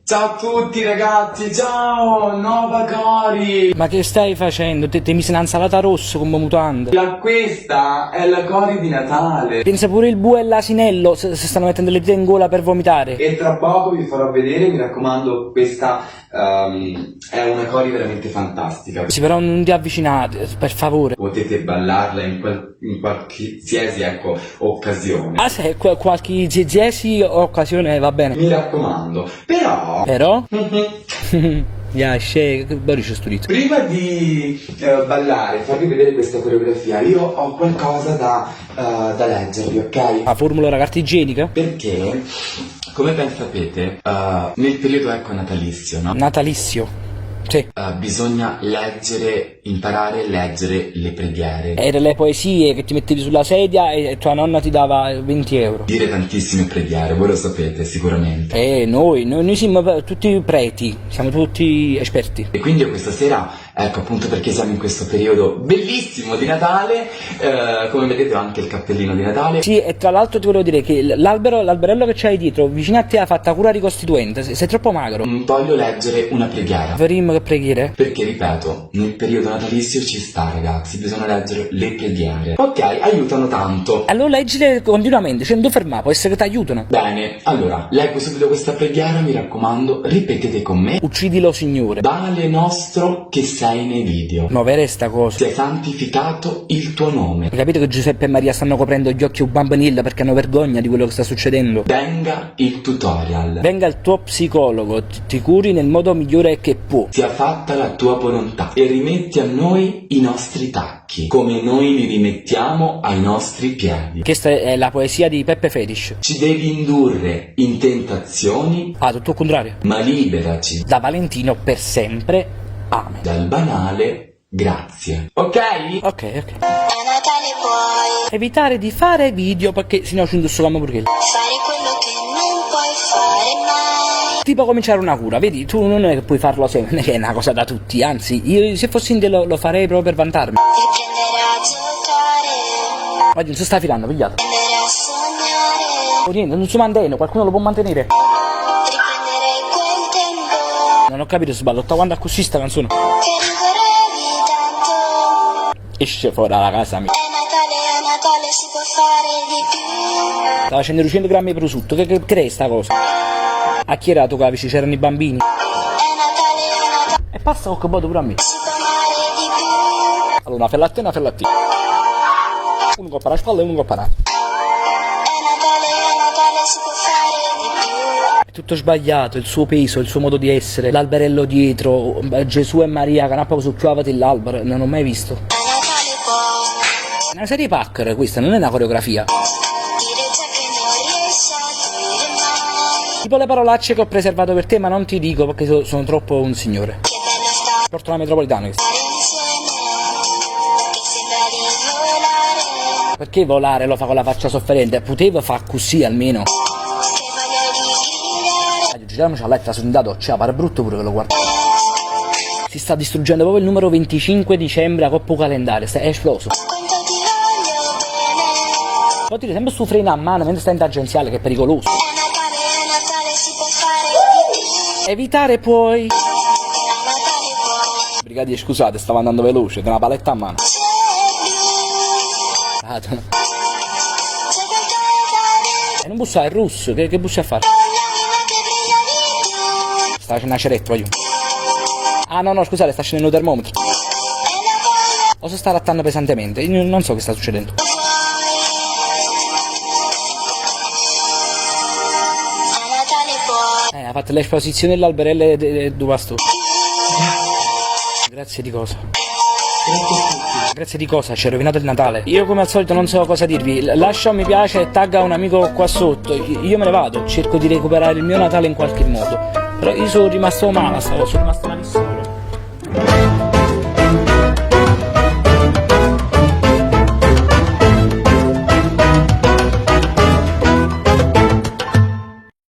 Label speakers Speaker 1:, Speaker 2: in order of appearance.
Speaker 1: Ciao a tutti ragazzi, ciao, nuova Cori!
Speaker 2: Ma che stai facendo? Ti misi un'insalata rossa come mutande.
Speaker 1: Questa è la Cori di Natale.
Speaker 2: Pensa pure il bue e l'asinello se stanno mettendo le dita in gola per vomitare.
Speaker 1: E tra poco vi farò vedere, mi raccomando, questa è una Cori veramente fantastica.
Speaker 2: Sì, però non ti avvicinate, per favore.
Speaker 1: Potete ballarla in qualsiasi, ecco, occasione.
Speaker 2: Ah, se qualsiasi occasione va bene.
Speaker 1: Mi raccomando, però...
Speaker 2: Però? Ya, Boris studito.
Speaker 1: Prima di ballare, farvi vedere questa coreografia, io ho qualcosa da leggervi, ok?
Speaker 2: La formula della carta igienica?
Speaker 1: Perché, come ben sapete, nel periodo ecco natalizio, no?
Speaker 2: Natalizio. Sì.
Speaker 1: Bisogna imparare a leggere le preghiere.
Speaker 2: Erano le poesie che ti mettevi sulla sedia e tua nonna ti dava 20 euro.
Speaker 1: Dire tantissime preghiere, voi lo sapete sicuramente.
Speaker 2: Noi siamo tutti preti, siamo tutti esperti.
Speaker 1: E quindi io questa sera, ecco appunto perché siamo in questo periodo bellissimo di Natale, come vedete ho anche il cappellino di Natale.
Speaker 2: Sì, e tra l'altro ti volevo dire che l'alberello che c'hai dietro, vicino a te, ha fatta cura ricostituente, sei troppo magro.
Speaker 1: Voglio leggere una preghiera.
Speaker 2: Verimo che preghiere?
Speaker 1: Perché ripeto, nel periodo natalizio ci sta ragazzi, bisogna leggere le preghiere. Ok, aiutano tanto.
Speaker 2: Allora leggile continuamente, cioè non ti fermare, può essere che ti aiutano.
Speaker 1: Bene, allora, leggo subito questa preghiera, mi raccomando, ripetete con me.
Speaker 2: Uccidilo Signore.
Speaker 1: Padre nostro che sei nei video.
Speaker 2: No, vera sta cosa.
Speaker 1: Sia santificato il tuo nome.
Speaker 2: Hai capito che Giuseppe e Maria stanno coprendo gli occhi un bambanilla perché hanno vergogna di quello che sta succedendo?
Speaker 1: Venga il tutorial.
Speaker 2: Venga il tuo psicologo, ti curi nel modo migliore che può.
Speaker 1: Sia fatta la tua volontà e rimetti a noi i nostri tacchi, come noi li rimettiamo ai nostri piedi.
Speaker 2: Questa è la poesia di Peppe Fetish.
Speaker 1: Ci devi indurre in tentazioni,
Speaker 2: tutto il contrario.
Speaker 1: ma liberaci
Speaker 2: Da Valentino per sempre. Amen.
Speaker 1: dal banale grazie. Ok?
Speaker 2: Ok. Evitare di fare video perché sennò ci indossavamo pure quello.
Speaker 3: Fare quello che non puoi fare mai.
Speaker 2: Tipo cominciare una cura, vedi, tu non è che puoi farlo sempre, non è che è una cosa da tutti, anzi, io se fossi in te lo farei proprio per vantarmi.
Speaker 3: Riprendere a giocare.
Speaker 2: Oggi non si sta filando, pigliato.
Speaker 3: Riprendere a sognare.
Speaker 2: Oh, niente, non si mantiene, qualcuno lo può mantenere.
Speaker 3: Riprendere quel tempo
Speaker 2: Non ho capito, sballotta quando a così sta canzone.
Speaker 3: che ricorrevi tanto.
Speaker 2: Esce fuori dalla casa mia.
Speaker 3: È Natale, si può fare di più.
Speaker 2: Stava facendo 200 grammi di prosciutto, che è sta cosa? A chi era tu capisci, c'erano i bambini?
Speaker 3: È Natale,
Speaker 2: E passa qualche voto pure a me.
Speaker 3: si può amare di più.
Speaker 2: Allora, una fellatina e una fellatina. Uno coppa alla spalla e uno coppa alla.
Speaker 3: È Natale, si può fare di più.
Speaker 2: È tutto sbagliato, il suo peso, il suo modo di essere, l'alberello dietro, Gesù e Maria che hanno su l'albero, non ho mai visto.
Speaker 3: A Natale può
Speaker 2: È una serie Packer questa, non è una coreografia.
Speaker 3: dire ciò che non riesci a dire mai.
Speaker 2: Tipo le parolacce che ho preservato per te, ma non ti dico perché sono troppo un signore.
Speaker 3: Che bello stare
Speaker 2: Porto la metropolitana questa.
Speaker 3: insieme. Che sembra di volare.
Speaker 2: Perché volare lo fa con la faccia sofferente? Potevo far così almeno.
Speaker 3: Che voglia di gridare.
Speaker 2: Giriamoci a letto, sono andato, cioè pare brutto pure che lo guardo. Si sta distruggendo proprio il numero 25 dicembre a coppo calendario, è esploso.
Speaker 3: Quanto ti voglio bene.
Speaker 2: Poi tiri sempre su freno a mano mentre sta in tangenziale, che è pericoloso.
Speaker 3: È Natale, si può fare di più.
Speaker 2: Evitare poi.
Speaker 3: A Natale può
Speaker 2: Brigadier, scusate, stavo andando veloce, con una paletta a mano.
Speaker 3: c'è più.
Speaker 2: Ah,
Speaker 3: C'è qualcosa da dire.
Speaker 2: e non bussa, è russo, che bussi a fare?
Speaker 3: Vogliamo che brilla di più.
Speaker 2: Sta facendo una ceretta, voglio. Ah no, scusate, sta scendendo il termometro.
Speaker 3: È Natale,
Speaker 2: O si sta allattando pesantemente, io non so che sta succedendo.
Speaker 3: puoi. A Natale puoi.
Speaker 2: Ha fatto l'esposizione dell'alberello e due pastori. Grazie di cosa? Grazie di cosa? Ci hai rovinato il Natale. Io come al solito non so cosa dirvi. Lascia un mi piace e tagga un amico qua sotto. Io me ne vado, cerco di recuperare il mio Natale in qualche modo. Però io sono rimasto male, sono rimasto malissimo.